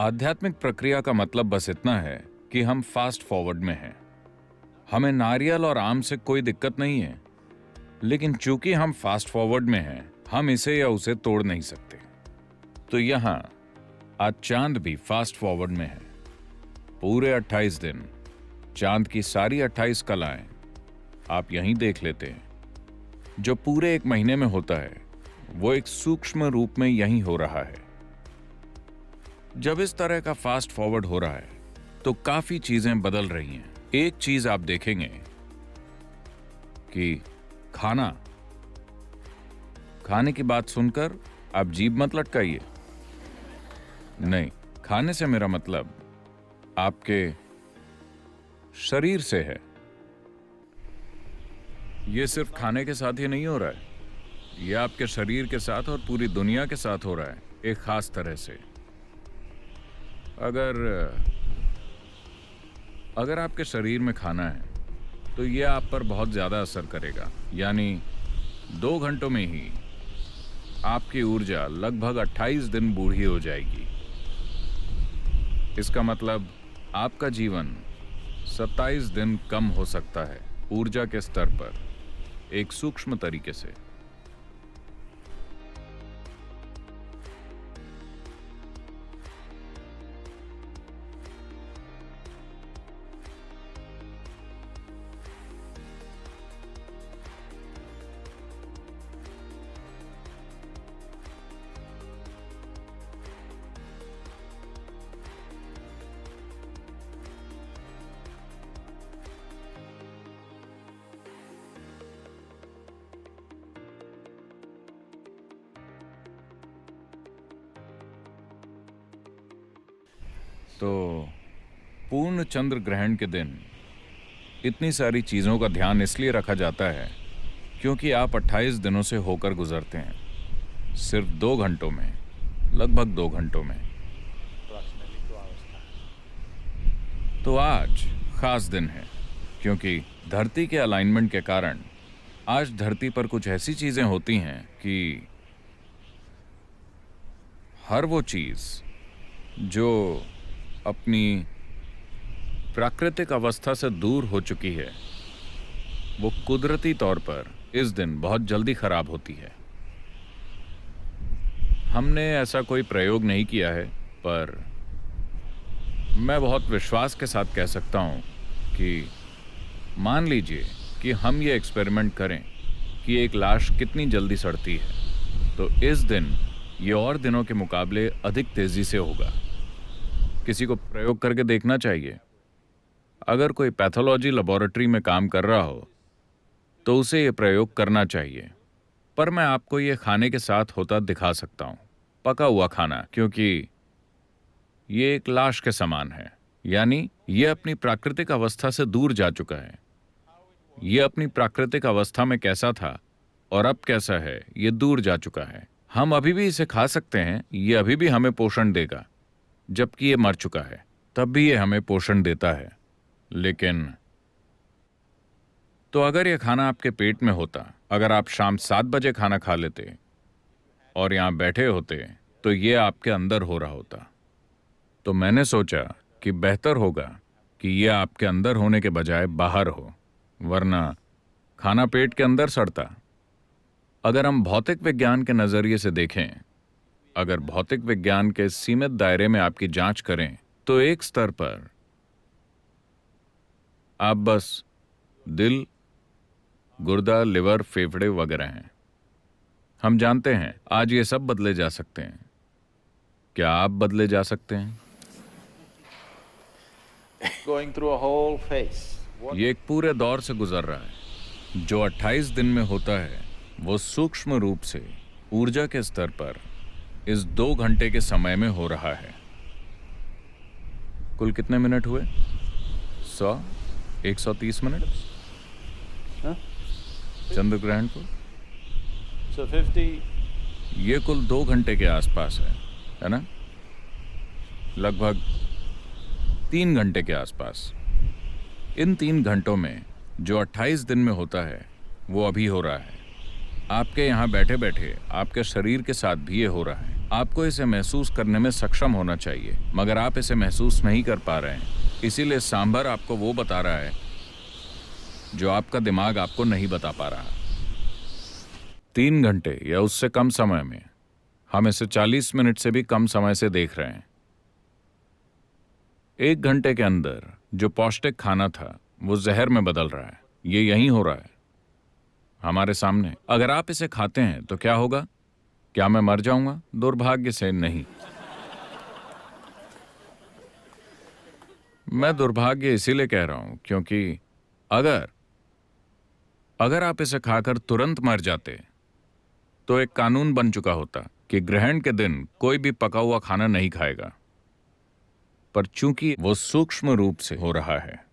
आध्यात्मिक प्रक्रिया का मतलब बस इतना है कि हम फास्ट फॉरवर्ड में हैं। हमें नारियल और आम से कोई दिक्कत नहीं है, लेकिन चूंकि हम फास्ट फॉरवर्ड में हैं, हम इसे या उसे तोड़ नहीं सकते। तो यहां आज चांद भी फास्ट फॉरवर्ड में है। पूरे 28 दिन, चांद की सारी 28 कलाएं आप यहीं देख लेते हैं। जो पूरे एक महीने में होता है, वो एक सूक्ष्म रूप में यहीं हो रहा है। जब इस तरह का फास्ट फॉरवर्ड हो रहा है, तो काफी चीजें बदल रही हैं। एक चीज आप देखेंगे कि खाने की बात सुनकर आप जीभ मत लटकाइए। नहीं, खाने से मेरा मतलब आपके शरीर से है। यह सिर्फ खाने के साथ ही नहीं हो रहा है, यह आपके शरीर के साथ और पूरी दुनिया के साथ हो रहा है, एक खास तरह से। अगर आपके शरीर में खाना है, तो यह आप पर बहुत ज्यादा असर करेगा। यानी 2 घंटों में ही आपकी ऊर्जा लगभग 28 दिन बूढ़ी हो जाएगी। इसका मतलब आपका जीवन 27 दिन कम हो सकता है ऊर्जा के स्तर पर, एक सूक्ष्म तरीके से। तो पूर्ण चंद्र ग्रहण के दिन इतनी सारी चीजों का ध्यान इसलिए रखा जाता है क्योंकि आप 28 दिनों से होकर गुजरते हैं, सिर्फ 2 घंटों में, लगभग 2 घंटों में। तो आज खास दिन है क्योंकि धरती के अलाइनमेंट के कारण आज धरती पर कुछ ऐसी चीजें होती हैं कि हर वो चीज जो अपनी प्राकृतिक अवस्था से दूर हो चुकी है, वो कुदरती तौर पर इस दिन बहुत जल्दी खराब होती है। हमने ऐसा कोई प्रयोग नहीं किया है, पर मैं बहुत विश्वास के साथ कह सकता हूं कि मान लीजिए कि हम ये एक्सपेरिमेंट करें कि एक लाश कितनी जल्दी सड़ती है, तो इस दिन ये और दिनों के मुकाबले अधिक तेजी से होगा। किसी को प्रयोग करके देखना चाहिए। अगर कोई पैथोलॉजी लेबोरेटरी में काम कर रहा हो, तो उसे ये प्रयोग करना चाहिए। पर मैं आपको ये खाने के साथ होता दिखा सकता हूं, पका हुआ खाना, क्योंकि ये एक लाश के समान है। यानी ये अपनी प्राकृतिक अवस्था से दूर जा चुका है। ये अपनी प्राकृतिक अवस्था में कैसा था और अब कैसा है, ये दूर जा चुका है। हम अभी भी इसे खा सकते हैं, ये अभी भी हमें पोषण देगा। जबकि ये मर चुका है, तब भी ये हमें पोषण देता है। लेकिन तो अगर ये खाना आपके पेट में होता, अगर आप शाम 7 बजे खाना खा लेते और यहां बैठे होते, तो ये आपके अंदर हो रहा होता। तो मैंने सोचा कि बेहतर होगा कि ये आपके अंदर होने के बजाय बाहर हो, वरना खाना पेट के अंदर सड़ता। अगर हम भौतिक विज्ञान के नजरिए से देखें, अगर भौतिक विज्ञान के सीमित दायरे में आपकी जांच करें, तो एक स्तर पर आप बस दिल, गुर्दा, लिवर, फेफड़े वगैरह हैं। हम जानते हैं आज ये सब बदले जा सकते हैं। क्या आप बदले जा सकते हैं? Going through a whole phase. ये एक पूरे दौर से गुजर रहा है। जो 28 दिन में होता है, वो सूक्ष्म रूप से ऊर्जा के स्तर पर इस 2 घंटे के समय में हो रहा है। कुल कितने मिनट हुए? 100, 130 मिनट चंद्र ग्रहण को। So 50. ये कुल 2 घंटे के आसपास है ना? लगभग 3 घंटे के आसपास। इन 3 घंटों में जो 28 दिन में होता है, वो अभी हो रहा है। आपके यहाँ बैठे बैठे आपके शरीर के साथ भी ये हो रहा है। आपको इसे महसूस करने में सक्षम होना चाहिए, मगर आप इसे महसूस नहीं कर पा रहे हैं। इसीलिए सांभर आपको वो बता रहा है जो आपका दिमाग आपको नहीं बता पा रहा। 3 घंटे या उससे कम समय में हम इसे 40 मिनट से भी कम समय से देख रहे हैं। 1 घंटे के अंदर जो पौष्टिक खाना था वो जहर में बदल रहा है। ये यहीं हो रहा है हमारे सामने। अगर आप इसे खाते हैं तो क्या होगा? क्या मैं मर जाऊंगा? दुर्भाग्य से नहीं। मैं दुर्भाग्य इसीलिए कह रहा हूं क्योंकि अगर आप इसे खाकर तुरंत मर जाते तो एक कानून बन चुका होता कि ग्रहण के दिन कोई भी पका हुआ खाना नहीं खाएगा। पर चूंकि वो सूक्ष्म रूप से हो रहा है